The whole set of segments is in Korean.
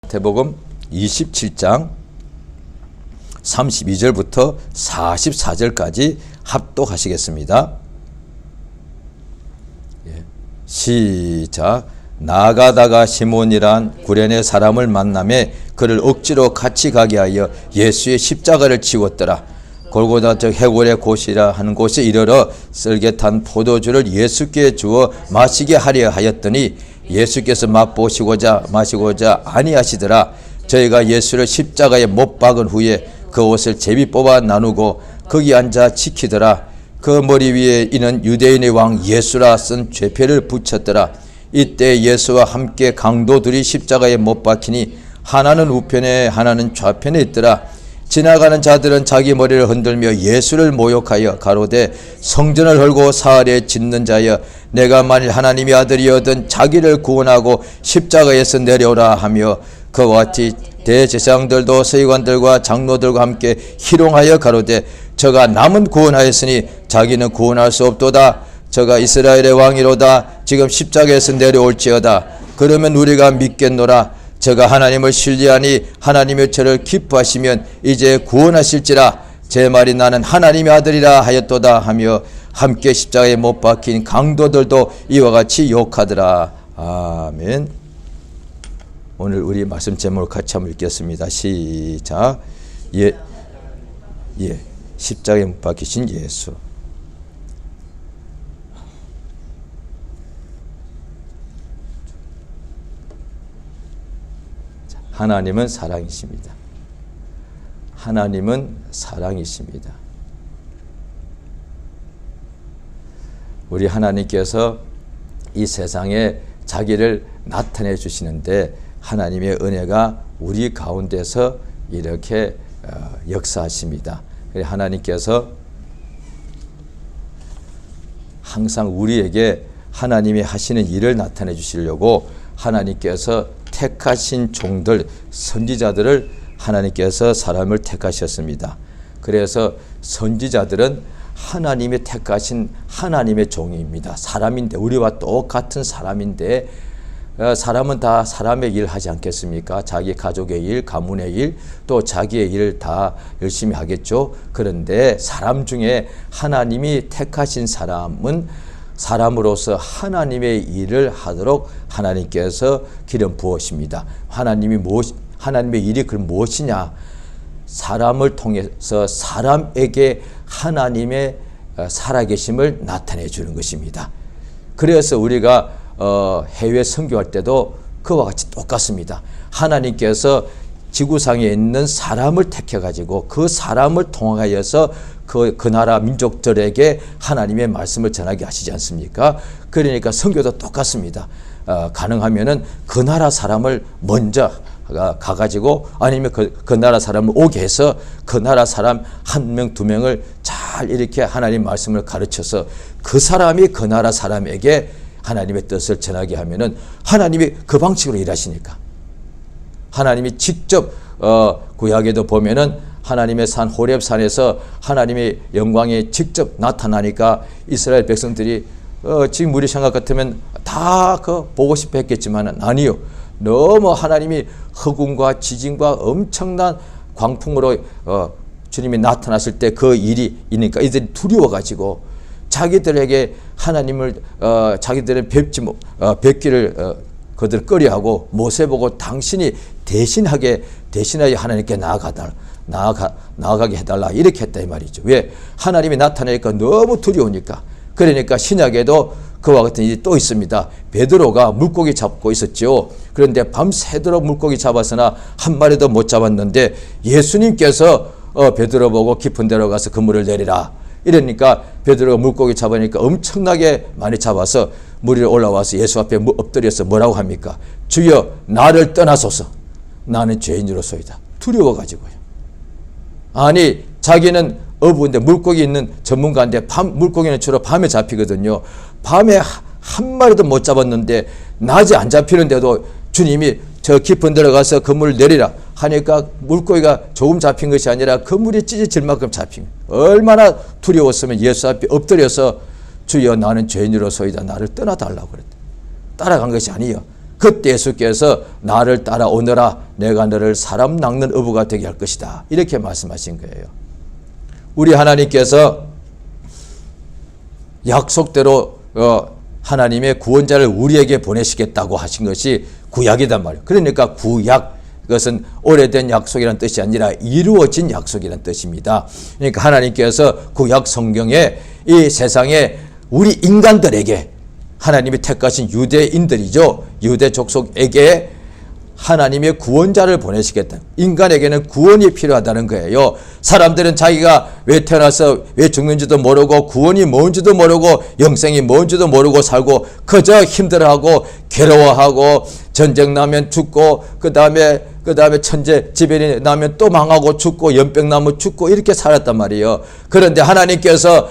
마태복음 27장 32절부터 44절까지 합독하시겠습니다. 시작. 나가다가 시몬이란 구레네 사람을 만나매 그를 억지로 같이 가게 하여 예수의 십자가를 지웠더라. 골고다 즉 해골의 곳이라 하는 곳에 이르러 썰게 탄 포도주를 예수께 주어 마시게 하려 하였더니 예수께서 맛보시고자 마시고자 아니하시더라. 저희가 예수를 십자가에 못 박은 후에 그 옷을 제비 뽑아 나누고 거기 앉아 지키더라. 그 머리 위에 이는 유대인의 왕 예수라 쓴 죄패를 붙였더라. 이때 예수와 함께 강도들이 십자가에 못 박히니 하나는 우편에 하나는 좌편에 있더라. 지나가는 자들은 자기 머리를 흔들며 예수를 모욕하여 가로되 성전을 헐고 사흘에 짓는 자여 내가 만일 하나님의 아들이어든 자기를 구원하고 십자가에서 내려오라 하며 그와 같이 대제사장들도 서기관들과 장로들과 함께 희롱하여 가로되 저가 남은 구원하였으니 자기는 구원할 수 없도다. 저가 이스라엘의 왕이로다. 지금 십자가에서 내려올지어다. 그러면 우리가 믿겠노라. 저가 하나님을 신뢰하니 하나님의 저를 기뻐하시면 이제 구원하실지라. 제 말이 나는 하나님의 아들이라 하였도다 하며 함께 십자가에 못 박힌 강도들도 이와 같이 욕하더라. 아멘. 오늘 우리 말씀 제목을 같이 한번 읽겠습니다. 시작. 십자가에 못 박히신 예수. 하나님은 사랑이십니다. 하나님은 사랑이십니다. 우리 하나님께서 이 세상에 자기를 나타내 주시는데 하나님의 은혜가 우리 가운데서 이렇게 역사하십니다. 하나님께서 항상 우리에게 하나님이 하시는 일을 나타내 주시려고 하나님께서 택하신 종들, 선지자들을 하나님께서 사람을 택하셨습니다. 그래서 선지자들은 하나님이 택하신 하나님의 종입니다. 사람인데, 우리와 똑같은 사람인데, 사람은 다 사람의 일 하지 않겠습니까? 자기 가족의 일, 가문의 일, 또 자기의 일을 다 열심히 하겠죠. 그런데 사람 중에 하나님이 택하신 사람은 사람으로서 하나님의 일을 하도록 하나님께서 기름 부으십니다. 하나님의 일이 그럼 무엇이냐? 사람을 통해서 사람에게 하나님의 살아계심을 나타내 주는 것입니다. 그래서 우리가 해외 선교할 때도 그와 같이 똑같습니다. 하나님께서 지구상에 있는 사람을 택해가지고 그 사람을 통하여서 그 나라 민족들에게 하나님의 말씀을 전하게 하시지 않습니까? 그러니까 선교도 똑같습니다. 가능하면은 그 나라 사람을 먼저 가가지고 아니면 그 나라 사람을 오게 해서 그 나라 사람 한 명, 두 명을 잘 이렇게 하나님 말씀을 가르쳐서 그 사람이 그 나라 사람에게 하나님의 뜻을 전하게 하면은 하나님이 그 방식으로 일하시니까 하나님이 직접 구약에도 보면은 하나님의 산 호렙산에서 하나님의 영광이 직접 나타나니까 이스라엘 백성들이 지금 우리 생각 같으면 다 보고 싶어 했겠지만은 아니요. 너무 하나님이 흑운과 지진과 엄청난 광풍으로 주님이 나타났을 때 그 일이 있으니까 이들이 두려워가지고 자기들에게 하나님을 자기들은 뵙기를 그들 꺼려하고 모세 보고 당신이 대신하여 하나님께 나아가게 해달라 이렇게 했다 이 말이죠. 왜? 하나님이 나타나니까 너무 두려우니까. 그러니까 신약에도 그와 같은 일이 또 있습니다. 베드로가 물고기 잡고 있었죠. 그런데 밤새도록 물고기 잡았으나 한 마리도 못 잡았는데 예수님께서 베드로 보고 깊은 데로 가서 그물을 내리라. 이러니까 베드로가 물고기 잡으니까 엄청나게 많이 잡아서 물 위에 올라와서 예수 앞에 엎드려서 뭐라고 합니까? 주여 나를 떠나소서. 나는 죄인으로소이다. 두려워가지고요. 아니 자기는 어부인데 물고기 있는 전문가인데 물고기는 주로 밤에 잡히거든요. 밤에 한 마리도 못 잡았는데 낮에 안 잡히는데도 주님이 저 깊은 데로 가서 그물을 내리라 하니까 물고기가 조금 잡힌 것이 아니라 그물이 찢어질 만큼 잡힌 거예요. 얼마나 두려웠으면 예수 앞에 엎드려서 주여 나는 죄인으로소이다. 나를 떠나달라고 그랬다. 따라간 것이 아니에요. 그때 예수께서 나를 따라오너라 내가 너를 사람 낚는 어부가 되게 할 것이다. 이렇게 말씀하신 거예요. 우리 하나님께서 약속대로 하나님의 구원자를 우리에게 보내시겠다고 하신 것이 구약이단 말이에요. 그러니까 구약, 그것은 오래된 약속이라는 뜻이 아니라 이루어진 약속이라는 뜻입니다. 그러니까 하나님께서 구약 성경에 이 세상에 우리 인간들에게 하나님이 택하신 유대인들이죠. 유대 족속에게 하나님의 구원자를 보내시겠다. 인간에게는 구원이 필요하다는 거예요. 사람들은 자기가 왜 태어나서 왜 죽는지도 모르고 구원이 뭔지도 모르고 영생이 뭔지도 모르고 살고 그저 힘들어하고 괴로워하고 전쟁 나면 죽고 그 다음에 천재 지변이 나면 또 망하고 죽고 연병 나면 죽고 이렇게 살았단 말이에요. 그런데 하나님께서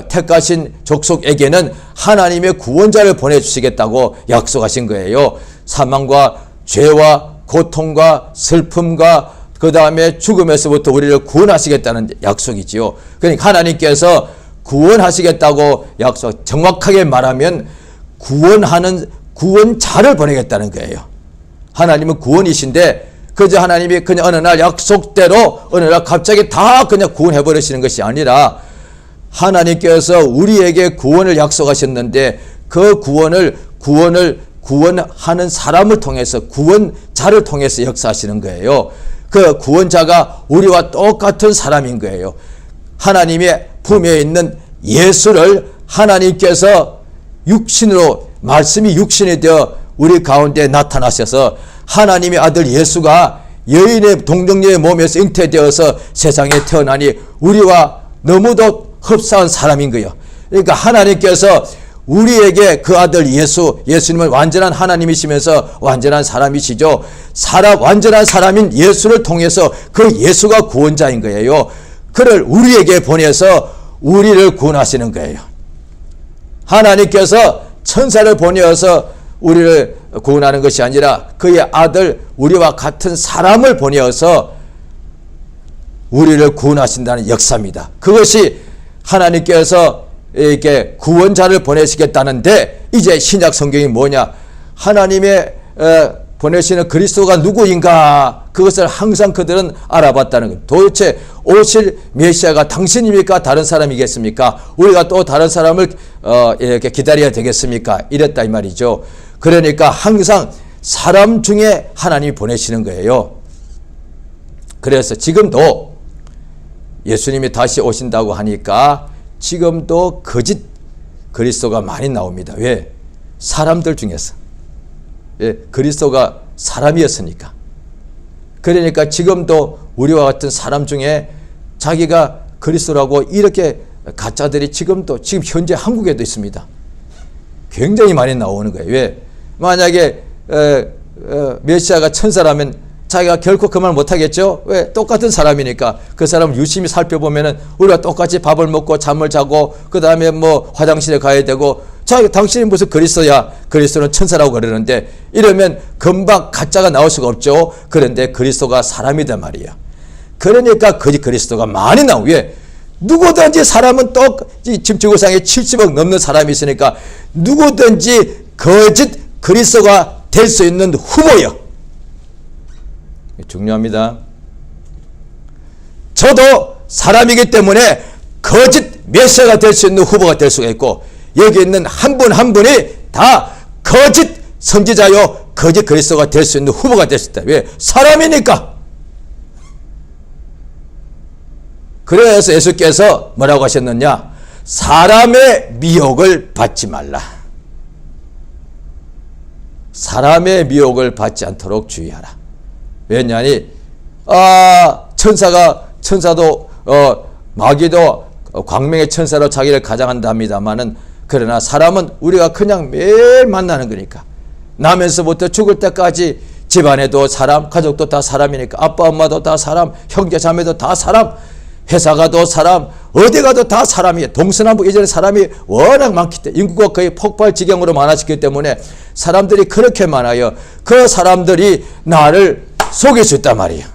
택하신 족속에게는 하나님의 구원자를 보내주시겠다고 약속하신 거예요. 사망과 죄와 고통과 슬픔과 그 다음에 죽음에서부터 우리를 구원하시겠다는 약속이지요. 그러니까 하나님께서 구원하시겠다고 약속, 정확하게 말하면 구원자를 보내겠다는 거예요. 하나님은 구원이신데 그저 하나님이 그냥 어느 날 약속대로 어느 날 갑자기 다 그냥 구원해 버리시는 것이 아니라 하나님께서 우리에게 구원을 약속하셨는데 그 구원하는 사람을 통해서 구원자를 통해서 역사하시는 거예요. 그 구원자가 우리와 똑같은 사람인 거예요. 하나님의 품에 있는 예수를 하나님께서 육신으로 말씀이 육신이 되어 우리 가운데 나타나셔서 하나님의 아들 예수가 여인의 동정녀의 몸에서 잉태되어서 세상에 태어나니 우리와 너무도 흡사한 사람인 거예요. 그러니까 하나님께서 우리에게 그 아들 예수님은 완전한 하나님이시면서 완전한 사람이시죠. 완전한 사람인 예수를 통해서 그 예수가 구원자인 거예요. 그를 우리에게 보내서 우리를 구원하시는 거예요. 하나님께서 천사를 보내어서 우리를 구원하는 것이 아니라 그의 아들 우리와 같은 사람을 보내어서 우리를 구원하신다는 역사입니다. 그것이 하나님께서 이렇게 구원자를 보내시겠다는데 이제 신약 성경이 뭐냐? 하나님의 보내시는 그리스도가 누구인가? 그것을 항상 그들은 알아봤다는 거예요. 도대체 오실 메시아가 당신입니까? 다른 사람이겠습니까? 우리가 또 다른 사람을 이렇게 기다려야 되겠습니까? 이랬다 이 말이죠. 그러니까 항상 사람 중에 하나님이 보내시는 거예요. 그래서 지금도 예수님이 다시 오신다고 하니까 지금도 거짓 그리스도가 많이 나옵니다. 왜? 사람들 중에서. 예, 그리스도가 사람이었으니까. 그러니까 지금도 우리와 같은 사람 중에 자기가 그리스도라고 이렇게 가짜들이 지금 현재 한국에도 있습니다. 굉장히 많이 나오는 거예요. 왜? 만약에 메시아가 천사라면 자기가 결코 그 말 못하겠죠. 왜? 똑같은 사람이니까. 그 사람을 유심히 살펴보면은 우리가 똑같이 밥을 먹고 잠을 자고 그 다음에 뭐 화장실에 가야 되고 당신이 무슨 그리스도야. 그리스도는 천사라고 그러는데 이러면 금방 가짜가 나올 수가 없죠. 그런데 그리스도가 사람이단 말이야. 그러니까 거짓 그리스도가 많이 나오고 왜? 누구든지 사람은 지금 지구상에 70억 넘는 사람이 있으니까 누구든지 거짓 그리스도가 될 수 있는 후보요. 중요합니다. 저도 사람이기 때문에 거짓 메시아가 될 수 있는 후보가 될 수가 있고 여기 있는 한 분 한 분이 다 거짓 선지자요 거짓 그리스도가 될 수 있는 후보가 될 수 있다. 왜? 사람이니까. 그래서 예수께서 뭐라고 하셨느냐? 사람의 미혹을 받지 말라. 사람의 미혹을 받지 않도록 주의하라. 왜냐하니 천사도 마귀도 광명의 천사로 자기를 가장한다 합니다마는 그러나 사람은 우리가 그냥 매일 만나는 거니까 나면서부터 죽을 때까지 집안에도 사람, 가족도 다 사람이니까 아빠 엄마도 다 사람, 형제 자매도 다 사람, 회사 가도 사람, 어디 가도 다 사람이에요. 동서남북 이전에 사람이 워낙 많기 때문에 인구가 거의 폭발 지경으로 많아졌기 때문에 사람들이 그렇게 많아요. 그 사람들이 나를 속일 수 있단 말이에요.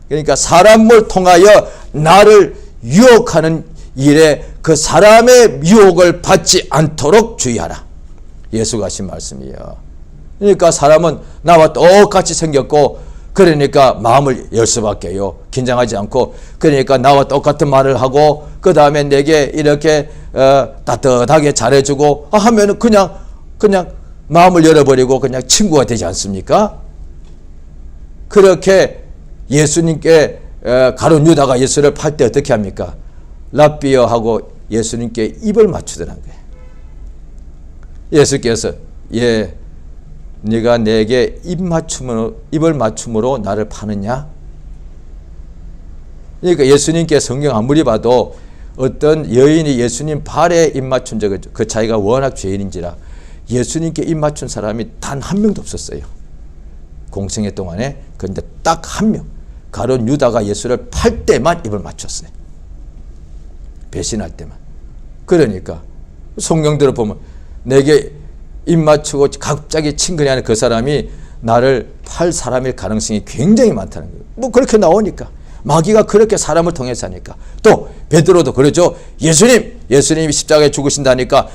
그러니까 사람을 통하여 나를 유혹하는 일에 그 사람의 유혹을 받지 않도록 주의하라. 예수가 하신 말씀이에요. 그러니까 사람은 나와 똑같이 생겼고 그러니까 마음을 열 수밖에요. 긴장하지 않고. 그러니까 나와 똑같은 말을 하고 그 다음에 내게 이렇게 따뜻하게 잘해주고 하면은 그냥 마음을 열어버리고 그냥 친구가 되지 않습니까? 그렇게 예수님께 가룟 유다가 예수를 팔 때 어떻게 합니까? 랍비여 하고 예수님께 입을 맞추더란 거예요. 예수께서 네가 내게 입을 맞춤으로 나를 파느냐? 그러니까 예수님께 성경 아무리 봐도 어떤 여인이 예수님 발에 입 맞춘 적은 그 자기가 워낙 죄인인지라 예수님께 입 맞춘 사람이 단 한 명도 없었어요. 공생애 동안에. 그런데 딱 한 명. 가룟 유다가 예수를 팔 때만 입을 맞췄어요. 배신할 때만. 그러니까 성경대로 보면 내게 입 맞추고 갑자기 친근해하는 그 사람이 나를 팔 사람일 가능성이 굉장히 많다는 거예요. 뭐 그렇게 나오니까. 마귀가 그렇게 사람을 통해서 하니까. 또 베드로도 그러죠. 예수님이 십자가에 죽으신다니까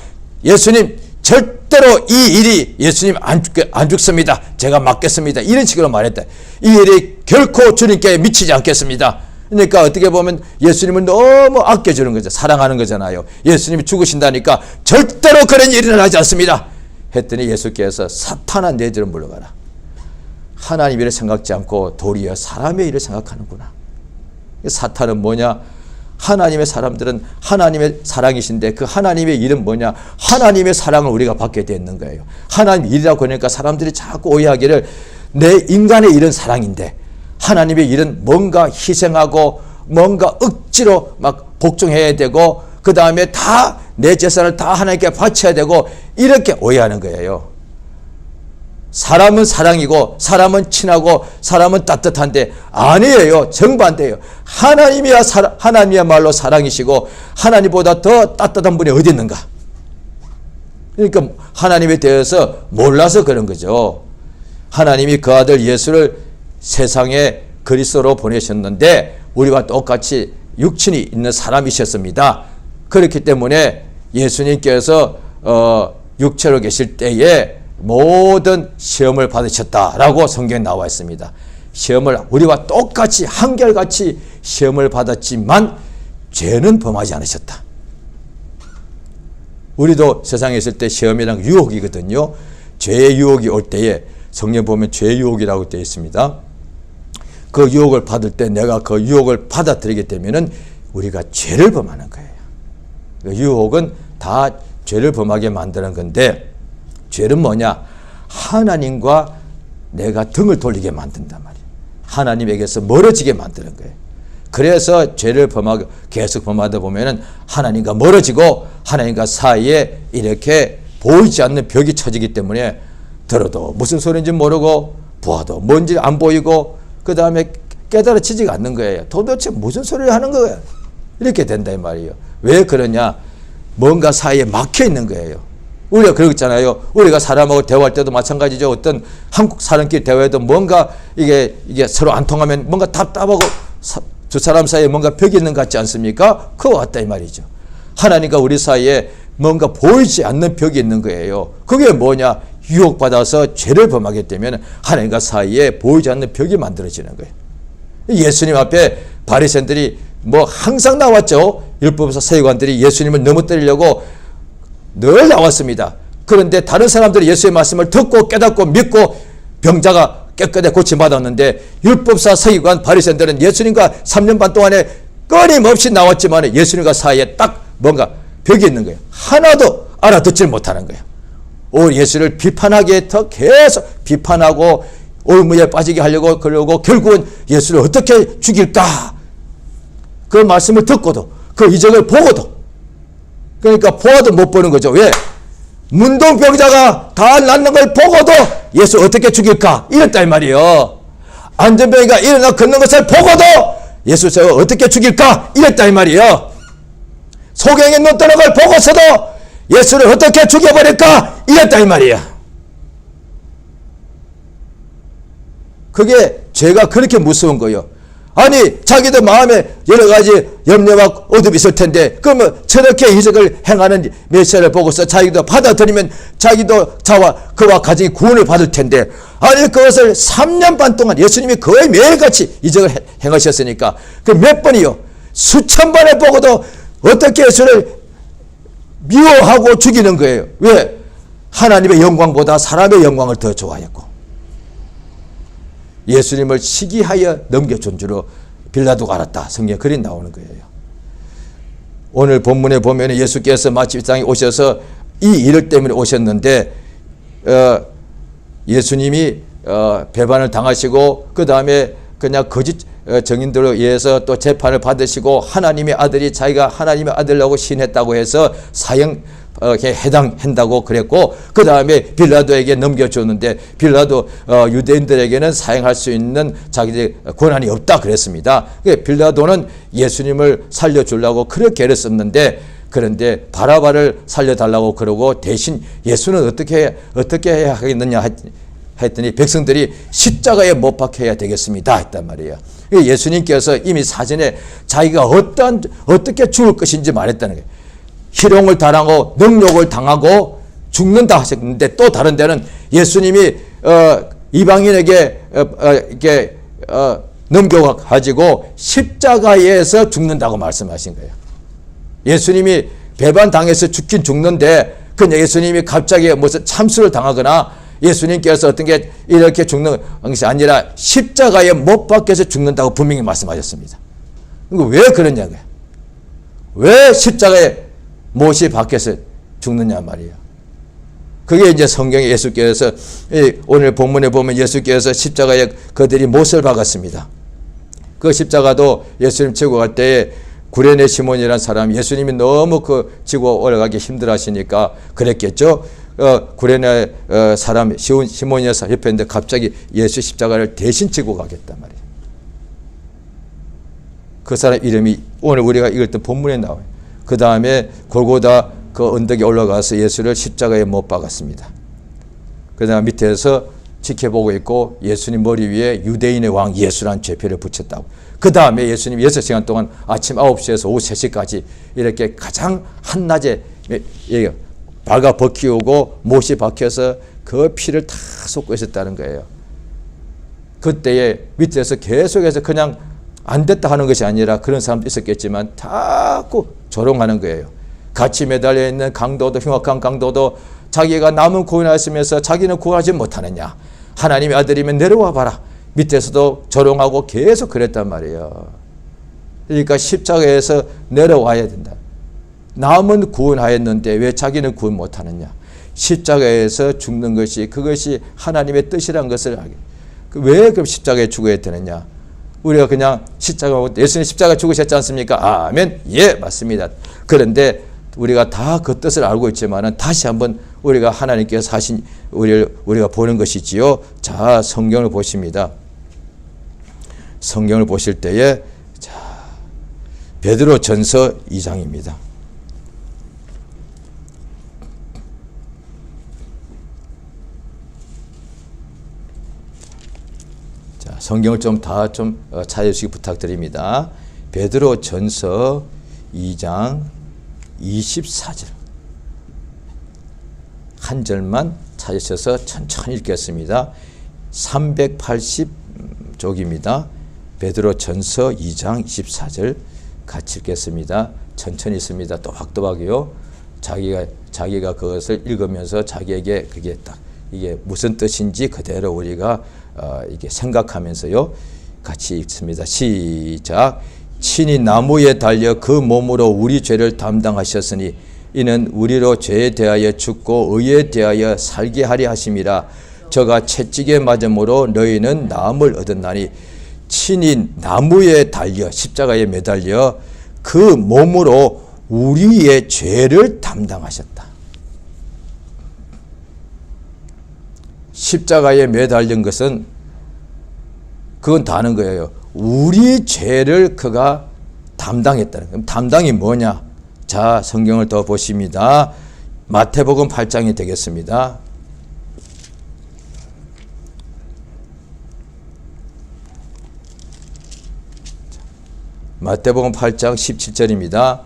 예수님 절대로 이 일이 예수님 안 죽습니다. 제가 막겠습니다. 이런 식으로 말했다. 이 일이 결코 주님께 미치지 않겠습니다. 그러니까 어떻게 보면 예수님을 너무 아껴주는 거죠. 사랑하는 거잖아요. 예수님이 죽으신다니까 절대로 그런 일은 하지 않습니다. 했더니 예수께서 사탄아 내 뒤로 물러가라. 하나님 일을 생각지 않고 도리어 사람의 일을 생각하는구나. 사탄은 뭐냐? 하나님의 사람들은 하나님의 사랑이신데 그 하나님의 일은 뭐냐? 하나님의 사랑을 우리가 받게 되는 거예요. 하나님 일이라고 하니까 사람들이 자꾸 오해하기를 내 인간의 일은 사랑인데 하나님의 일은 뭔가 희생하고 뭔가 억지로 막 복종해야 되고 그 다음에 다 내 재산을 다 하나님께 바쳐야 되고 이렇게 오해하는 거예요. 사람은 사랑이고 사람은 친하고 사람은 따뜻한데 아니에요. 정반대예요. 하나님이야말로 사랑이시고 하나님보다 더 따뜻한 분이 어디 있는가? 그러니까 하나님에 대해서 몰라서 그런 거죠. 하나님이 그 아들 예수를 세상에 그리스도로 보내셨는데 우리와 똑같이 육신이 있는 사람이셨습니다. 그렇기 때문에 예수님께서 육체로 계실 때에 모든 시험을 받으셨다라고 성경에 나와 있습니다. 시험을 우리와 똑같이 한결같이 시험을 받았지만 죄는 범하지 않으셨다. 우리도 세상에 있을 때 시험이란 유혹이거든요. 죄의 유혹이 올 때에 성경 보면 죄의 유혹이라고 되어 있습니다. 그 유혹을 받을 때 내가 그 유혹을 받아들이게 되면은 우리가 죄를 범하는 거예요. 그 유혹은 다 죄를 범하게 만드는 건데 죄는 뭐냐? 하나님과 내가 등을 돌리게 만든단 말이에요. 하나님에게서 멀어지게 만드는 거예요. 그래서 죄를 계속 범하다 보면은 하나님과 멀어지고 하나님과 사이에 이렇게 보이지 않는 벽이 쳐지기 때문에 들어도 무슨 소리인지 모르고 보아도 뭔지 안 보이고 그 다음에 깨달아지지가 않는 거예요. 도대체 무슨 소리를 하는 거예요? 이렇게 된다 이 말이에요. 왜 그러냐? 뭔가 사이에 막혀 있는 거예요. 우리가 그러잖아요. 우리가 사람하고 대화할 때도 마찬가지죠. 어떤 한국 사람끼리 대화해도 뭔가 이게 서로 안 통하면 뭔가 답답하고 두 사람 사이에 뭔가 벽이 있는 것 같지 않습니까? 그와 같다 이 말이죠. 하나님과 우리 사이에 뭔가 보이지 않는 벽이 있는 거예요. 그게 뭐냐? 유혹받아서 죄를 범하게 되면 하나님과 사이에 보이지 않는 벽이 만들어지는 거예요. 예수님 앞에 바리새인들이 뭐 항상 나왔죠. 율법사 서기관들이 예수님을 넘어뜨리려고 늘 나왔습니다. 그런데 다른 사람들이 예수의 말씀을 듣고 깨닫고 믿고 병자가 깨끗하게 고침받았는데 율법사 서기관 바리새인들은 예수님과 3년 반 동안에 끊임없이 나왔지만 예수님과 사이에 딱 뭔가 벽이 있는 거예요. 하나도 알아듣질 못하는 거예요. 오히려 예수를 비판하기에 더 계속 비판하고 올무에 빠지게 하려고 그러고 결국은 예수를 어떻게 죽일까? 그 말씀을 듣고도 그 이적을 보고도 그러니까 보아도 못 보는 거죠. 왜? 문둥병자가 다 낫는 걸 보고도 예수 어떻게 죽일까? 이랬다 이 말이에요. 안전병이가 일어나 걷는 것을 보고도 예수 저거 어떻게 죽일까? 이랬다 이 말이에요. 소경이 눈 뜨는 걸 보고서도 예수를 어떻게 죽여버릴까? 이랬다 이 말이에요. 그게 죄가 그렇게 무서운 거예요. 아니 자기도 마음에 여러 가지 염려와 어둠이 있을 텐데 그러면 저렇게 이적을 행하는 메시아를 보고서 자기도 받아들이면 자기도 그와 가정이 구원을 받을 텐데 아니 그것을 3년 반 동안 예수님이 거의 매일같이 이적을 행하셨으니까 그 몇 번이요? 수천 번을 보고도 어떻게 예수를 미워하고 죽이는 거예요. 왜? 하나님의 영광보다 사람의 영광을 더 좋아했고 예수님을 시기하여 넘겨준 줄로 빌라도가 알았다. 성경에 글이 나오는 거예요. 오늘 본문에 보면 예수께서 마치 이 땅에 오셔서 이 일 때문에 오셨는데 예수님이 배반을 당하시고 그 다음에 그냥 거짓 증인들에 의해서 또 재판을 받으시고 하나님의 아들이 자기가 하나님의 아들이라고 시인했다고 해서 사형 해당한다고 그랬고 그 다음에 빌라도에게 넘겨줬는데 빌라도 유대인들에게는 사형할 수 있는 자기의 권한이 없다 그랬습니다. 빌라도는 예수님을 살려주려고 그렇게 애를 썼는데 그런데 바라바를 살려달라고 그러고 대신 예수는 어떻게 해야 하겠느냐 했더니 백성들이 십자가에 못 박혀야 되겠습니다 했단 말이에요. 예수님께서 이미 사전에 자기가 어떻게 죽을 것인지 말했다는 거예요. 희롱을 당하고 능욕을 당하고 죽는다 하셨는데 또 다른 데는 예수님이 이방인에게 이렇게 넘겨가지고 십자가에서 죽는다고 말씀하신 거예요. 예수님이 배반당해서 죽긴 죽는데 그냥 예수님이 갑자기 무슨 참수를 당하거나 예수님께서 어떤 게 이렇게 죽는 것이 아니라 십자가에 못 박혀서 죽는다고 분명히 말씀하셨습니다. 왜 그러냐고요. 왜 십자가에 못이 박혀서 죽느냐 말이에요. 그게 이제 성경에 예수께서 오늘 본문에 보면 예수께서 십자가에 그들이 못을 박았습니다. 그 십자가도 예수님 지고 갈 때에 구레네 시몬이라는 사람 예수님이 너무 지고 올라가기 힘들어 하시니까 그랬겠죠. 구레네 사람 시몬이라는 사람 옆에 있는데 갑자기 예수 십자가를 대신 지고 가겠단 말이에요. 그 사람 이름이 오늘 우리가 읽었던 본문에 나와요. 그 다음에 골고다 그 언덕에 올라가서 예수를 십자가에 못 박았습니다. 그 다음 밑에서 지켜보고 있고 예수님 머리 위에 유대인의 왕 예수라는 죄표를 붙였다고. 그 다음에 예수님 6시간 동안 아침 9시에서 오후 3시까지 이렇게 가장 한낮에 발가 벗기우고 못이 박혀서 그 피를 다 쏟고 있었다는 거예요. 그때에 밑에서 계속해서 그냥 안 됐다 하는 것이 아니라 그런 사람도 있었겠지만 자꾸 조롱하는 거예요. 같이 매달려 있는 강도도 흉악한 강도도 자기가 남은 구원하였으면서 자기는 구원하지 못하느냐. 하나님의 아들이면 내려와 봐라. 밑에서도 조롱하고 계속 그랬단 말이에요. 그러니까 십자가에서 내려와야 된다. 남은 구원하였는데 왜 자기는 구원 못하느냐. 십자가에서 죽는 것이 그것이 하나님의 뜻이란 것을 알게. 왜 그럼 십자가에 죽어야 되느냐. 우리가 그냥 예수님 십자가 죽으셨지 않습니까? 아멘. 예, 맞습니다. 그런데 우리가 다 그 뜻을 알고 있지만은 다시 한번 우리가 하나님께서 하신 우리가 보는 것이지요. 자, 성경을 보십니다. 성경을 보실 때에 자, 베드로전서 2장입니다. 자, 성경을 좀 찾아주시기 부탁드립니다. 베드로전서 2장 24절 한 절만 찾으셔서 천천히 읽겠습니다. 380쪽입니다. 베드로전서 2장 24절 같이 읽겠습니다. 천천히 있습니다. 또박또박이요. 자기가 그것을 읽으면서 자기에게 그게 딱 이게 무슨 뜻인지 그대로 우리가 이게 생각하면서요. 같이 읽습니다. 시작. 친히 나무에 달려 그 몸으로 우리 죄를 담당하셨으니 이는 우리로 죄에 대하여 죽고 의에 대하여 살게 하려 하심이라. 저가 채찍에 맞음으로 너희는 나음을 얻었나니 친히 나무에 달려 십자가에 매달려 그 몸으로 우리의 죄를 담당하셨다. 십자가에 매달린 것은 그건 다 아는 거예요. 우리 죄를 그가 담당했다는 거예요. 담당이 뭐냐? 자, 성경을 더 보십니다. 마태복음 8장이 되겠습니다. 마태복음 8장 17절입니다.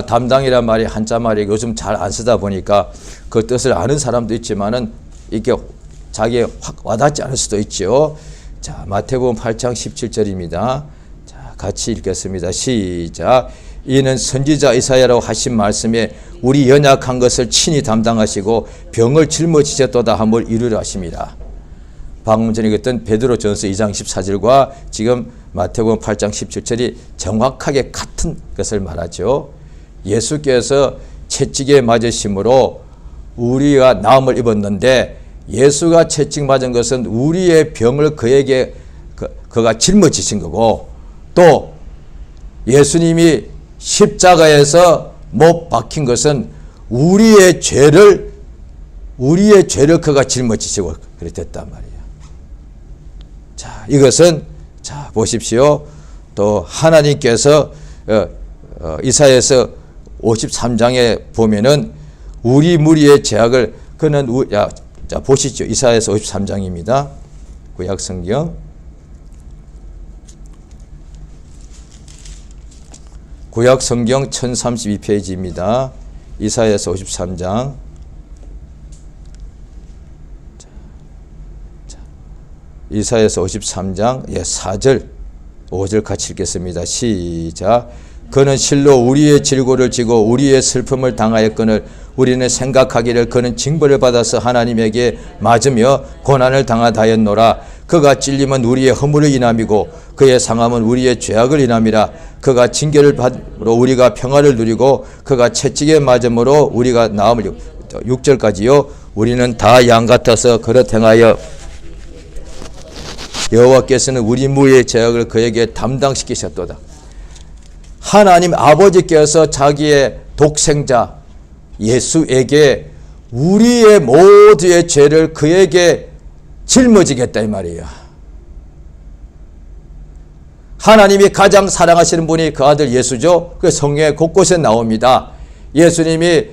담당이란 말이 한자 말이 요즘 잘 안 쓰다 보니까 그 뜻을 아는 사람도 있지만은 이게 자기에 확 와닿지 않을 수도 있죠. 자, 마태복음 8장 17절입니다. 자, 같이 읽겠습니다. 시작. 이는 선지자 이사야라고 하신 말씀에 우리 연약한 것을 친히 담당하시고 병을 짊어지셨도다 함을 이루려 하심이라. 방금 전에 읽었던 베드로전서 2장 14절과 지금 마태복음 8장 17절이 정확하게 같은 것을 말하죠. 예수께서 채찍에 맞으심으로 우리가 나음을 입었는데 예수가 채찍 맞은 것은 우리의 병을 그에게 그가 짊어지신 거고, 또 예수님이 십자가에서 못 박힌 것은 우리의 죄를 그가 짊어지시고 그랬단 말이에요. 자, 이것은 자 보십시오. 또 하나님께서 이사야서 53장에 보면은 우리 무리의 죄악을 그는 자 보시죠. 이사야서 53장입니다. 구약성경 1032페이지입니다. 이사야서 53장. 이사야서 53장 4절 5절 같이 읽겠습니다. 시작. 그는 실로 우리의 질고를 지고 우리의 슬픔을 당하였거늘 우리는 생각하기를 그는 징벌을 받아서 하나님에게 맞으며 고난을 당하다였노라. 그가 찔림은 우리의 허물을 인함이고 그의 상함은 우리의 죄악을 인함이라. 그가 징계를 받으므로 우리가 평화를 누리고 그가 채찍에 맞음으로 우리가 나음을 6절까지요. 우리는 다 양 같아서 그릇 행하여 여호와께서는 우리 무리의 죄악을 그에게 담당시키셨도다. 하나님 아버지께서 자기의 독생자 예수에게 우리의 모두의 죄를 그에게 짊어지겠다 이 말이에요. 하나님이 가장 사랑하시는 분이 그 아들 예수죠. 그 성경에 곳곳에 나옵니다. 예수님이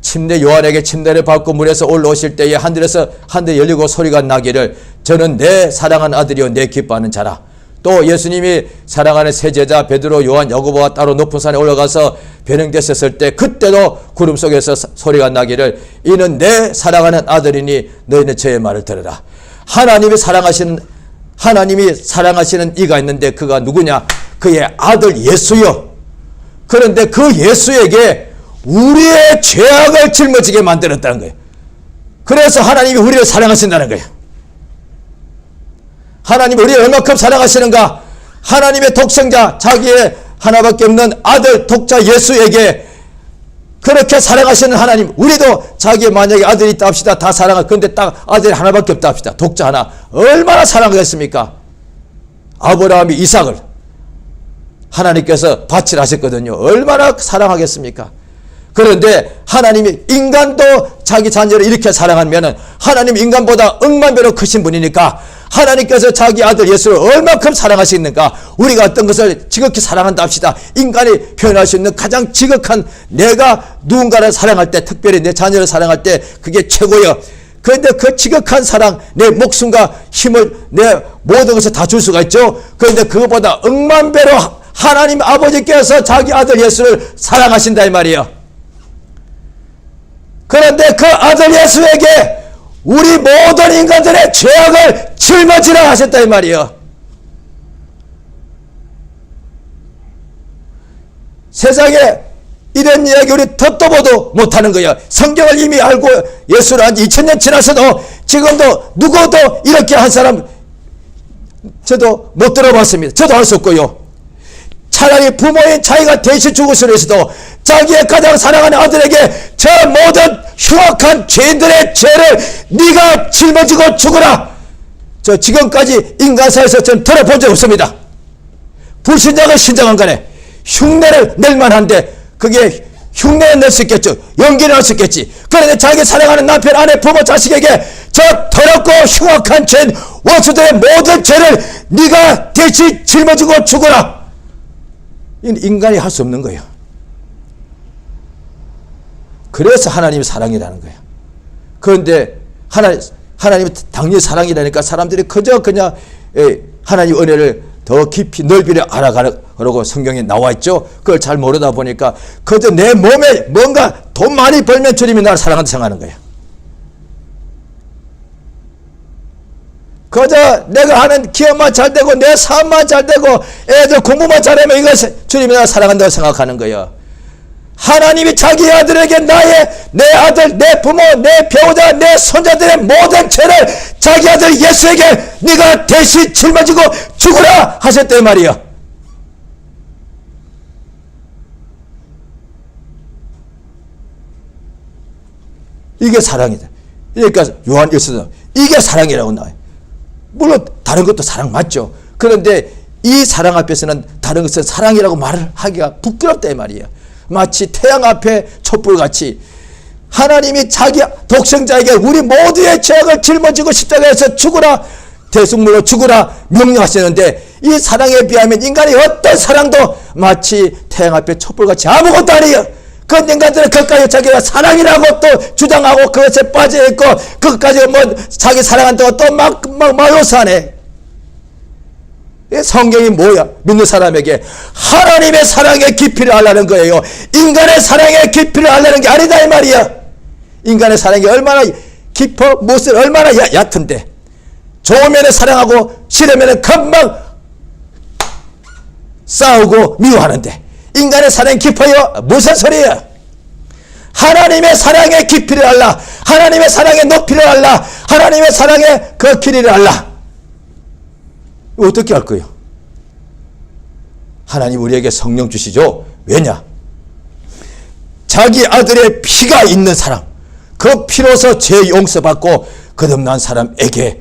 침례 요한에게 침례를 받고 물에서 올라오실 때에 하늘이 열리고 소리가 나기를 저는 내 사랑하는 아들이요 내 기뻐하는 자라. 또 예수님이 사랑하는 세 제자 베드로 요한 야고보와 따로 높은 산에 올라가서 변형되셨을 때 그때도 구름 속에서 소리가 나기를 이는 내 사랑하는 아들이니 너희는 저의 말을 들으라. 하나님이 사랑하시는 이가 있는데 그가 누구냐? 그의 아들 예수요. 그런데 그 예수에게 우리의 죄악을 짊어지게 만들었다는 거예요. 그래서 하나님이 우리를 사랑하신다는 거예요. 하나님이 우리를 얼마큼 사랑하시는가? 하나님의 독생자 자기의 하나밖에 없는 아들 독자 예수에게 그렇게 사랑하시는 하나님, 우리도 자기의 만약에 아들이 있다 합시다. 다 사랑할 건데 딱 아들이 하나밖에 없다 합시다. 독자 하나. 얼마나 사랑하겠습니까? 아브라함이 이삭을 하나님께서 밭을 하셨거든요. 얼마나 사랑하겠습니까? 그런데 하나님이 인간도 자기 자녀를 이렇게 사랑하면 하나님 인간보다 억만 배로 크신 분이니까 하나님께서 자기 아들 예수를 얼마큼 사랑하시는가? 우리가 어떤 것을 지극히 사랑한다 합시다. 인간이 표현할 수 있는 가장 지극한, 내가 누군가를 사랑할 때, 특별히 내 자녀를 사랑할 때 그게 최고예요. 그런데 그 지극한 사랑, 내 목숨과 힘을, 내 모든 것을 다 줄 수가 있죠. 그런데 그것보다 억만 배로 하나님 아버지께서 자기 아들 예수를 사랑하신다 이 말이에요. 그런데 그 아들 예수에게 우리 모든 인간들의 죄악을 짊어지라 하셨다 이 말이에요. 세상에 이런 이야기 우리 듣도 보도 못하는 거예요. 성경을 이미 알고 예수를 한 지 2000년 지나서도 지금도 누구도 이렇게 한 사람 저도 못 들어봤습니다. 저도 할 수 없고요. 차라리 부모인 자기가 대신 죽으시려 해서도 자기의 가장 사랑하는 아들에게 저 모든 흉악한 죄인들의 죄를 네가 짊어지고 죽어라. 저 지금까지 인간사에서 전 들어본 적 없습니다. 불신자가 신장한 간에 흉내를 낼 만한데 그게 흉내를 낼 수 있겠죠. 연기를 할 수 있겠지. 그런데 자기 사랑하는 남편, 아내, 부모, 자식에게 저 더럽고 흉악한 죄인 원수들의 모든 죄를 네가 대신 짊어지고 죽어라. 인간이 할 수 없는 거예요. 그래서 하나님이 사랑이라는 거예요. 그런데 하나님이 당연히 사랑이라니까 사람들이 그저 그냥 하나님 은혜를 더 깊이 넓이를 알아가는 그러고 성경에 나와 있죠. 그걸 잘 모르다 보니까 그저 내 몸에 뭔가 돈 많이 벌면 주님이 나를 사랑한다 생각하는 거야. 그저 내가 하는 기업만 잘 되고 내 사업만 잘 되고 애들 공부만 잘하면 이것이 주님이 나를 사랑한다고 생각하는 거야. 하나님이 자기 아들에게 내 아들, 내 부모, 내 배우자, 내 손자들의 모든 죄를 자기 아들 예수에게 네가 대신 짊어지고 죽으라 하셨단 말이야. 이게 사랑이다. 그러니까 요한 1서도 이게 사랑이라고 나와요. 물론 다른 것도 사랑 맞죠. 그런데 이 사랑 앞에서는 다른 것은 사랑이라고 말을 하기가 부끄럽다 이 말이야. 마치 태양 앞에 촛불같이 하나님이 자기 독생자에게 우리 모두의 죄악을 짊어지고 십자가에서 죽으라, 대속물로 죽으라 명령하셨는데 이 사랑에 비하면 인간의 어떤 사랑도 마치 태양 앞에 촛불같이 아무것도 아니에요. 그 인간들은 그것까지 자기가 사랑이라고 또 주장하고 그것에 빠져있고 그것까지 뭐 자기 사랑한다고 또 막 마요사네. 성경이 뭐야? 믿는 사람에게 하나님의 사랑의 깊이를 알라는 거예요. 인간의 사랑의 깊이를 알라는 게 아니다 이 말이야. 인간의 사랑이 얼마나 깊어? 무엇을 얼마나 얕은데 좋으면 사랑하고 싫으면 금방 싸우고 미워하는데 인간의 사랑이 깊어요? 무슨 소리야? 하나님의 사랑의 깊이를 알라, 하나님의 사랑의 높이를 알라, 하나님의 사랑의 그 길이를 알라. 어떻게 할 거예요? 하나님 우리에게 성령 주시죠. 왜냐? 자기 아들의 피가 있는 사람, 그 피로서 죄 용서받고 거듭난 사람에게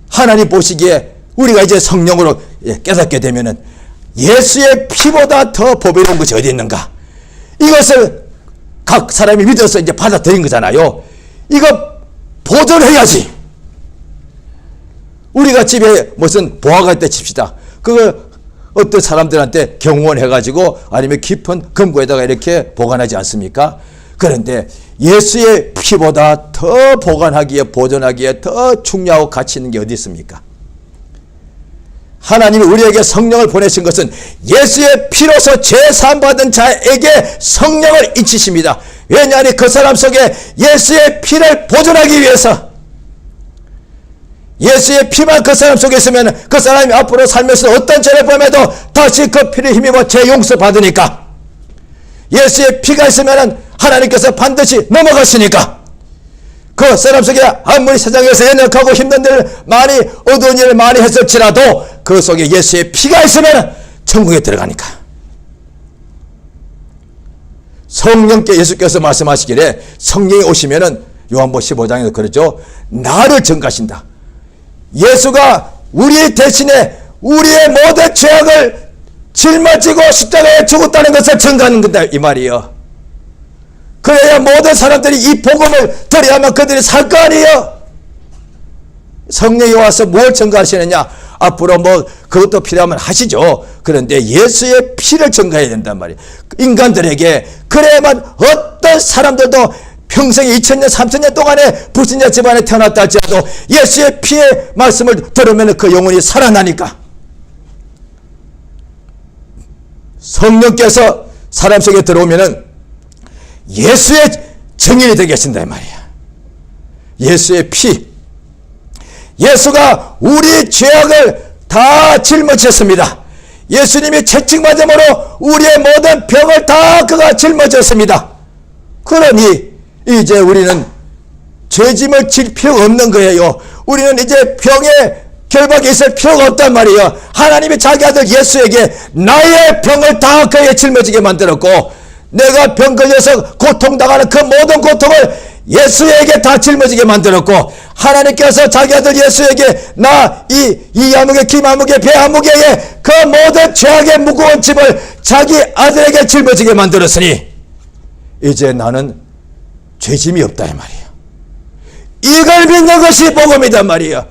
하나님 보시기에 우리가 이제 성령으로 깨닫게 되면은 예수의 피보다 더 보배로운 것이 어디 있는가? 이것을 각 사람이 믿어서 이제 받아들인 거잖아요. 이거 보존해야지. 우리가 집에 무슨 보화가 있다 칩시다. 그거 어떤 사람들한테 경원해가지고 아니면 깊은 금고에다가 이렇게 보관하지 않습니까? 그런데 예수의 피보다 더 보관하기에 보존하기에 더 중요하고 가치 있는 게 어디 있습니까? 하나님이 우리에게 성령을 보내신 것은 예수의 피로서 죄사함 받은 자에게 성령을 잊히십니다. 왜냐하니 그 사람 속에 예수의 피를 보존하기 위해서, 예수의 피만 그 사람 속에 있으면 그 사람이 앞으로 살면서 어떤 죄를 범해도 다시 그 피를 힘입어 죄 용서 받으니까, 예수의 피가 있으면 하나님께서 반드시 넘어갔으니까, 그 사람 속에 아무리 세상에서 연약하고 힘든 일을 많이, 어두운 일을 많이 했을지라도 그 속에 예수의 피가 있으면 천국에 들어가니까. 성령께 예수께서 말씀하시기를 성령이 오시면은 요한복음 15장에서 그러죠. 나를 증가하신다. 예수가 우리 대신에 우리의 모든 죄악을 짊어지고 십자가에 죽었다는 것을 증거하는 거다 이 말이에요. 그래야 모든 사람들이 이 복음을 들어야만 그들이 살 거 아니에요. 성령이 와서 뭘 증거하시느냐? 앞으로 뭐 그것도 필요하면 하시죠. 그런데 예수의 피를 증거해야 된단 말이에요. 인간들에게. 그래야만 어떤 사람들도 평생 2000년 3000년 동안에 불신자 집안에 태어났다 할지라도 예수의 피의 말씀을 들으면 그 영혼이 살아나니까. 성령께서 사람 속에 들어오면은 예수의 증인이 되게 하신다 이 말이야. 예수의 피. 예수가 우리 죄악을 다 짊어졌습니다. 예수님이 채찍맞음으로 우리의 모든 병을 다 그가 짊어졌습니다. 그러니 이제 우리는 죄짐을 질 필요가 없는 거예요. 우리는 이제 병에 결박이 있을 필요가 없단 말이에요. 하나님이 자기 아들 예수에게 나의 병을 다 그에게 짊어지게 만들었고, 내가 병 걸려서 고통당하는 그 모든 고통을 예수에게 다 짊어지게 만들었고, 하나님께서 자기 아들 예수에게 나 이 아무개 김아무개 배아무개의 그 모든 죄악의 무거운 짐을 자기 아들에게 짊어지게 만들었으니 이제 나는 죄짐이 없다 이 말이에요. 이걸 믿는 것이 복음이단 말이에요.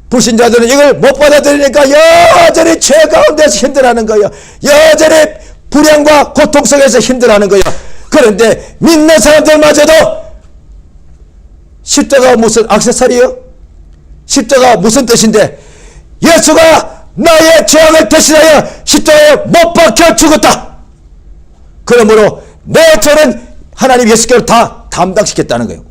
불신자들은 이걸 못 받아들이니까 여전히 죄 가운데서 힘들어하는 거예요. 여전히 불행과 고통 속에서 힘들어하는 거예요. 그런데 믿는 사람들마저도 십자가 무슨 액세서리요? 십자가 무슨 뜻인데, 예수가 나의 죄악을 대신하여 십자가에 못 박혀 죽었다. 그러므로 내 죄는 하나님 예수께로 다 담당시켰다는 거예요.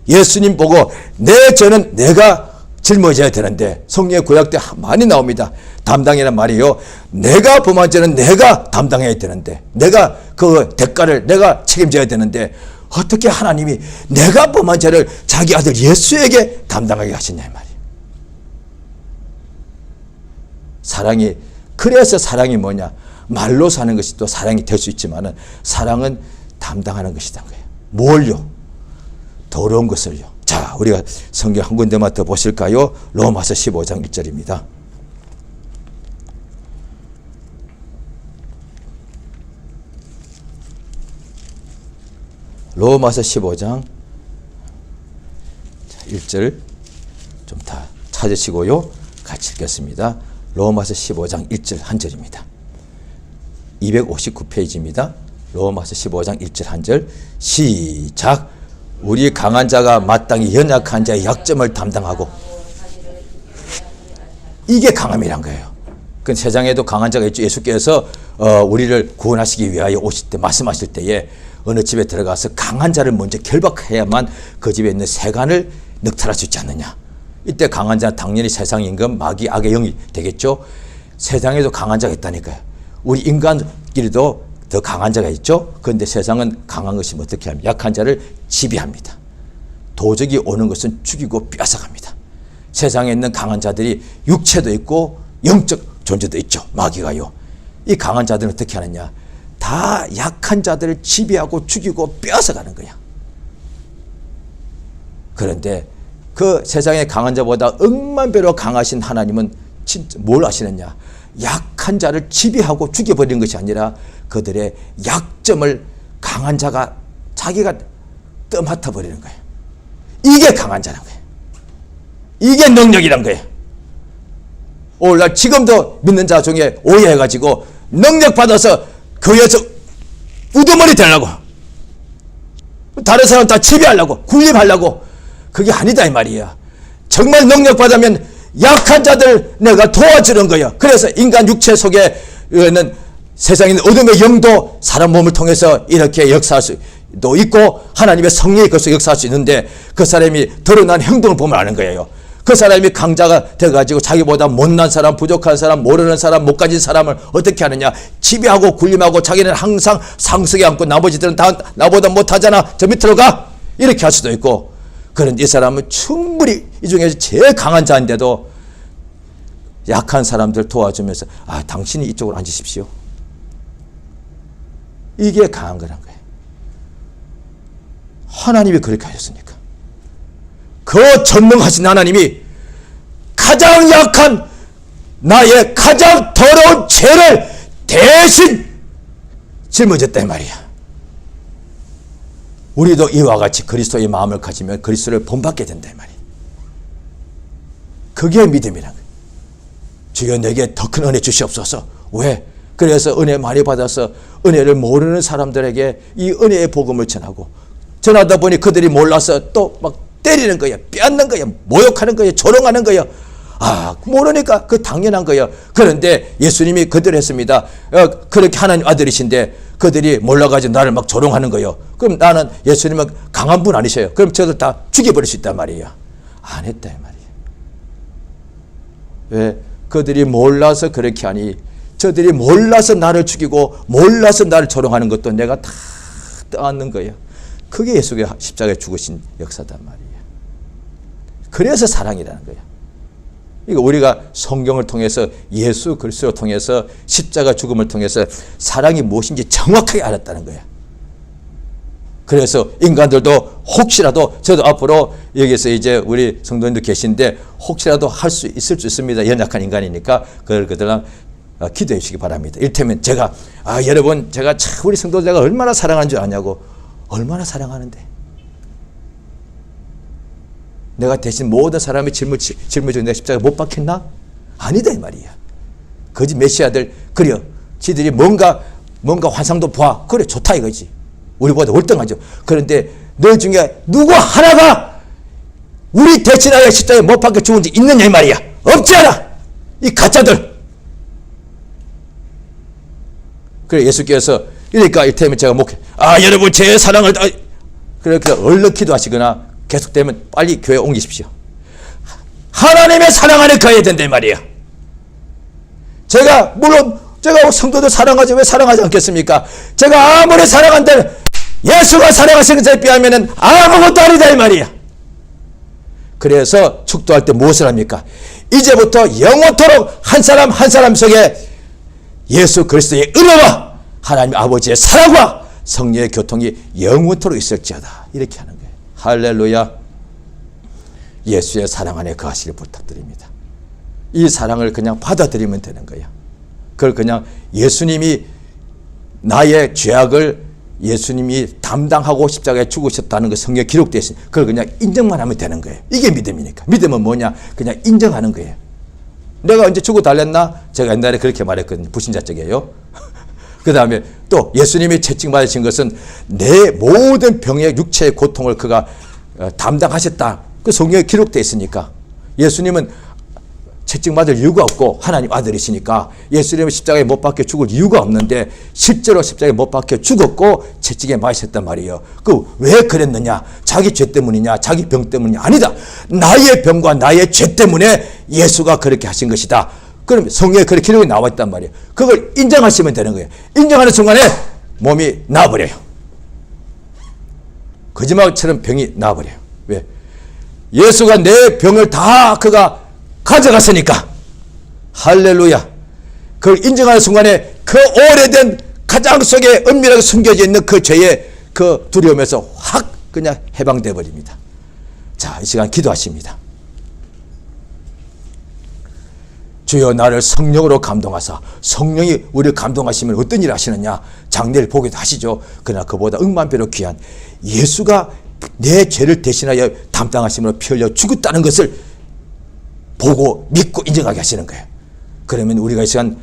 예수님 보고 내 죄는 내가 짊어져야 되는데, 성경의 구약 때 많이 나옵니다. 담당이란 말이요, 내가 범한 죄는 내가 담당해야 되는데, 내가 그 대가를 내가 책임져야 되는데, 어떻게 하나님이 내가 범한 죄를 자기 아들 예수에게 담당하게 하셨냐 이 말이에요. 사랑이, 그래서 사랑이 뭐냐, 말로 사는 것이 또 사랑이 될 수 있지만은 사랑은 담당하는 것이다 거예요. 뭘요? 더러운 것을요. 자, 우리가 성경 한 군데만 더 보실까요? 로마서 15장 1절입니다. 로마서 15장 1절 좀 다 찾으시고요. 같이 읽겠습니다. 로마서 15장 1절 한 절입니다. 259페이지입니다. 로마서 15장 1절 한 절 시작. 우리 강한 자가 마땅히 연약한 자의 약점을 담당하고, 이게 강함이란 거예요. 그 세상에도 강한 자가 있죠. 예수께서 우리를 구원하시기 위하여 오실 때, 말씀하실 때에 어느 집에 들어가서 강한 자를 먼저 결박해야만 그 집에 있는 세간을 늑탈할 수 있지 않느냐. 이때 강한 자는 당연히 세상 임금, 마귀, 악의 영이 되겠죠. 세상에도 강한 자가 있다니까요. 우리 인간끼리도 더 강한 자가 있죠. 그런데 세상은 강한 것이 어떻게 하면 약한 자를 지배합니다. 도적이 오는 것은 죽이고 뺏어갑니다. 세상에 있는 강한 자들이 육체도 있고 영적 존재도 있죠. 마귀가요. 이 강한 자들은 어떻게 하느냐, 다 약한 자들을 지배하고 죽이고 뺏어가는 거야. 그런데 그 세상의 강한 자보다 억만 배로 강하신 하나님은 진짜 뭘 하시느냐, 약한 자를 지배하고 죽여버리는 것이 아니라 그들의 약점을 강한 자가 자기가 떠맡아 버리는 거예요. 이게 강한 자란 거예요. 이게 능력이란 거예요. 오늘날 지금도 믿는 자 중에 오해해가지고 능력 받아서 교회에서 우두머리 되려고, 다른 사람 다 지배하려고, 군림하려고, 그게 아니다 이 말이야. 정말 능력 받으면 약한 자들 내가 도와주는 거야. 그래서 인간 육체 속에는 세상에 있는 어둠의 영도 사람 몸을 통해서 이렇게 역사할 수도 있고, 하나님의 성령이 거기서 역사할 수 있는데, 그 사람이 드러난 행동을 보면 아는 거예요. 그 사람이 강자가 돼가지고 자기보다 못난 사람, 부족한 사람, 모르는 사람, 못 가진 사람을 어떻게 하느냐, 지배하고 군림하고, 자기는 항상 상석에 앉고 나머지들은 다 나보다 못하잖아, 저 밑으로 가, 이렇게 할 수도 있고. 그런데 이 사람은 충분히 이 중에서 제일 강한 자인데도 약한 사람들 도와주면서, 아, 당신이 이쪽으로 앉으십시오. 이게 강한 거란 거예요. 하나님이 그렇게 하셨으니까. 그 전능하신 하나님이 가장 약한 나의 가장 더러운 죄를 대신 짊어졌다 이 말이야. 우리도 이와 같이 그리스도의 마음을 가지면 그리스도를 본받게 된다 이 말이야. 그게 믿음이란 거예요. 주여 내게 더 큰 은혜 주시옵소서. 왜? 그래서 은혜 많이 받아서 은혜를 모르는 사람들에게 이 은혜의 복음을 전하고, 전하다 보니 그들이 몰라서 또 막 때리는 거야, 빼앗는 거야, 모욕하는 거야, 조롱하는 거야. 아, 모르니까 그 당연한 거야. 그런데 예수님이 그들 했습니다. 그렇게 하나님 아들이신데 그들이 몰라가지고 나를 막 조롱하는 거예요. 그럼 나는, 예수님은 강한 분 아니셔요. 그럼 저들 다 죽여버릴 수 있단 말이에요. 안 했다 이 말이에요. 왜? 그들이 몰라서 그렇게 하니, 저들이 몰라서 나를 죽이고 몰라서 나를 조롱하는 것도 내가 다 떠안는 거예요. 그게 예수의 십자가에 죽으신 역사단 말이에요. 그래서 사랑이라는 거예요. 이거 우리가 성경을 통해서, 예수 그리스도를 통해서, 십자가 죽음을 통해서 사랑이 무엇인지 정확하게 알았다는 거예요. 그래서 인간들도 혹시라도, 저도 앞으로 여기서 이제 우리 성도님도 계신데 혹시라도 할 수 있을 수 있습니다. 연약한 인간이니까 그들랑 기도해 주시기 바랍니다. 이를테면 제가, 여러분 제가 참 우리 성도들 제가 얼마나 사랑하는 줄 아냐고. 얼마나 사랑하는데, 내가 대신 모든 사람의 짊어지고 내가 십자가에 못 박혔나? 아니다 이 말이야. 거짓 메시아들, 그래요. 지들이 뭔가 환상도 봐. 그래, 좋다 이거지. 우리보다 월등하죠. 그런데 너 중에 누구 하나가 우리 대신하여 십자가에 못 박혀 죽은 지 있느냐 이 말이야. 없지 않아. 이 가짜들. 그래 예수께서 이러니까 이때면 제가 목회 여러분 제 사랑을 그렇게 얼른 기도하시거나 계속되면 빨리 교회 옮기십시오. 하나님의 사랑 안에 가야 된단 말이에요. 물론 제가 성도들 사랑하지 왜 사랑하지 않겠습니까? 제가 아무리 사랑한다 예수가 사랑하시는 것에 비하면 아무것도 아니다 이 말이야. 그래서 축도할 때 무엇을 합니까? 이제부터 영원토록 한 사람 한 사람 속에 예수 그리스도의 은혜와 하나님 아버지의 사랑과 성령의 교통이 영원토록 있을지어다. 이렇게 하는 거예요. 할렐루야. 예수의 사랑 안에 거하시길 부탁드립니다. 이 사랑을 그냥 받아들이면 되는 거예요. 그걸 그냥 예수님이 나의 죄악을 예수님이 담당하고 십자가에 죽으셨다는 거 성경에 기록되어 있으니 그걸 그냥 인정만 하면 되는 거예요. 이게 믿음이니까. 믿음은 뭐냐? 그냥 인정하는 거예요. 내가 언제 죽어 달랬나? 제가 옛날에 그렇게 말했거든요. 불신자 쪽이에요. 그 다음에 또 예수님이 채찍맞으신 것은 내 모든 병의 육체의 고통을 그가 담당하셨다. 그 성경에 기록되어 있으니까 예수님은 채찍 맞을 이유가 없고 하나님 아들이시니까 예수님은 십자가에 못 박혀 죽을 이유가 없는데 실제로 십자가에 못 박혀 죽었고 채찍에 맞으셨단 말이에요. 왜 그랬느냐? 자기 죄 때문이냐? 자기 병 때문이냐? 아니다. 나의 병과 나의 죄 때문에 예수가 그렇게 하신 것이다. 그럼 성경에 그렇게 기록이 나와 있단 말이에요. 그걸 인정하시면 되는 거예요. 인정하는 순간에 몸이 나아버려요. 거짓말처럼 병이 나아버려요. 왜? 예수가 내 병을 다 그가 가져갔으니까. 할렐루야. 그걸 인정하는 순간에 그 오래된 가장 속에 은밀하게 숨겨져 있는 그 죄의 그 두려움에서 확 그냥 해방되어 버립니다. 자, 이 시간 기도하십니다. 주여 나를 성령으로 감동하사. 성령이 우리를 감동하시면 어떤 일을 하시느냐? 장래를 보기도 하시죠. 그러나 그보다 억만배로 귀한 예수가 내 죄를 대신하여 담당하심으로 피 흘려 죽었다는 것을 보고 믿고 인정하게 하시는 거예요. 그러면 우리가 이 시간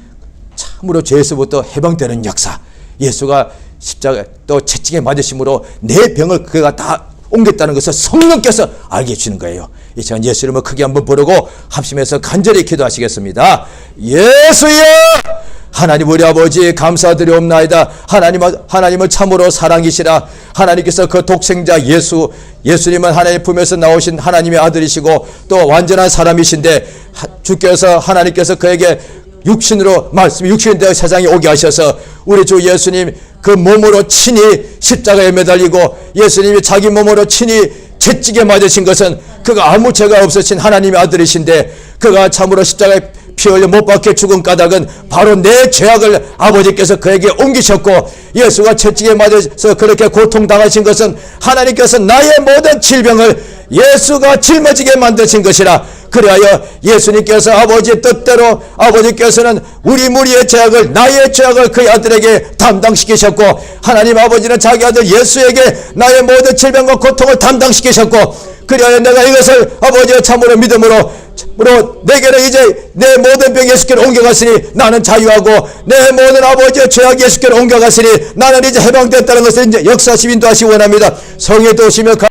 참으로 죄에서부터 해방되는 역사, 예수가 십자가 또 채찍에 맞으심으로 내 병을 그가 다 옮겼다는 것을 성령께서 알게 해주시는 거예요. 이 시간 예수 이름을 크게 한번 부르고 합심해서 간절히 기도하시겠습니다. 예수여! 하나님 우리 아버지 감사드리옵나이다. 하나님을 참으로 사랑이시라. 하나님께서 그 독생자 예수님은 하나님 품에서 나오신 하나님의 아들이시고 또 완전한 사람이신데 주께서 하나님께서 그에게 육신이 되어 세상에 오게 하셔서 우리 주 예수님 그 몸으로 친히 십자가에 매달리고 예수님이 자기 몸으로 친히 채찍에 맞으신 것은 그가 아무 죄가 없으신 하나님의 아들이신데 그가 참으로 십자가에 피 흘려 못 박혀 죽은 까닭은 바로 내 죄악을 아버지께서 그에게 옮기셨고 예수가 채찍에 맞아서 그렇게 고통당하신 것은 하나님께서 나의 모든 질병을 예수가 짊어지게 만드신 것이라. 그리하여 예수님께서 아버지의 뜻대로 아버지께서는 우리 무리의 죄악을 나의 죄악을 그의 아들에게 담당시키셨고 하나님 아버지는 자기 아들 예수에게 나의 모든 질병과 고통을 담당시키셨고 그리하여 내가 이것을 아버지의 참으로 믿음으로 내게는 이제 내 모든 병 예수께로 옮겨갔으니 나는 자유하고 내 모든 아버지의 죄악 예수께로 옮겨갔으니 나는 이제 해방됐다는 것을 이제 역사하시고 인도하시기 원합니다. 성령이 도우시며